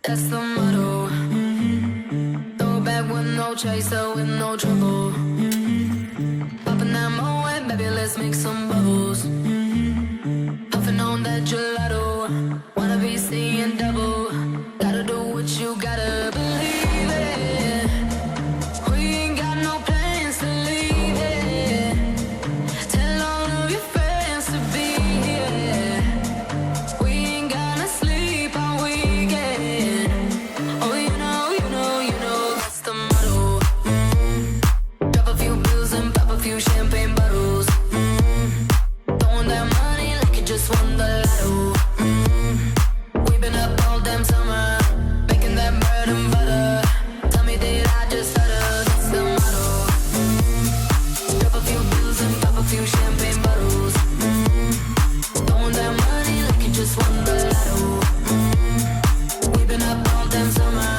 That's the motto. Throw it back with no chaser, with no trouble. Popping that moe, baby, let's make some bubbles. Puffing on that gelato. Wanna be seeing double. Gotta do what you gotta believe it. We ain't got no plans to leave it. Tell all of your friends to be here. We ain't gonna sleep all weekend. Oh, you know, that's the motto. Drop a few bills and pop a few champagne bottles. Throwing that money like you just won the lotto. We've been up all damn summer, making that bread and butter. Tell me, did I just stutter? That's the motto. Drop a few bills and pop a few champagne bottles. Throwing that money like you just won the lotto. We've been up all damn summer,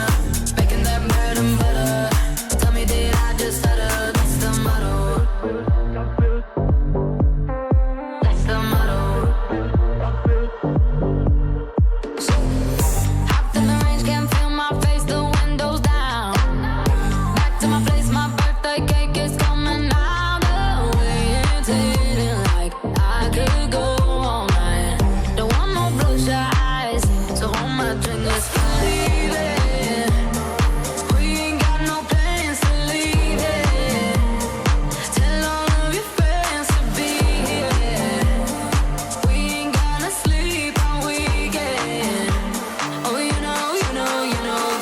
making that bread and butter. Tell me, did I just stutter? That's the motto. That's the motto. Hopped in the range, can't feel my face, the windows down. Back to my place, my birthday cake is coming out. The way it's hitting, like I could go all night. Don't want no bloodshot eyes, so hold my drink, let's believe it. We ain't got no plans to leave it. Tell all of your friends to be here. We ain't gonna sleep all weekend. Oh, you know,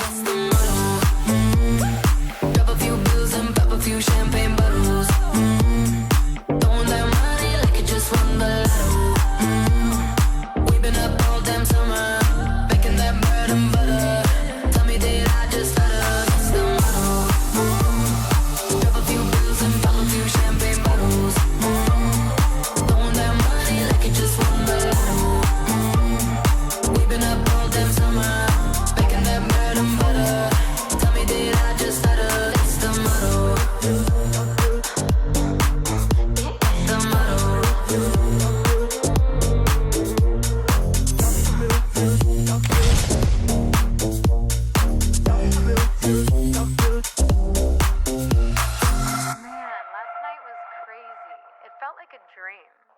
that's the motto. Drop a few bills and pop a few champagne bottles. Throwing that money like you just won the lotto. We've been up all damn summer, making that bread and butter. Tell me, did I just stutter? That's the motto. Drop a few bills and pop a few champagne bottles. Throwing that money like you just won the lotto. We've been up all damn summer, making that bread and butter. Tell me, did I just stutter? That's the motto. The motto. Man, last night was crazy. It felt like a dream.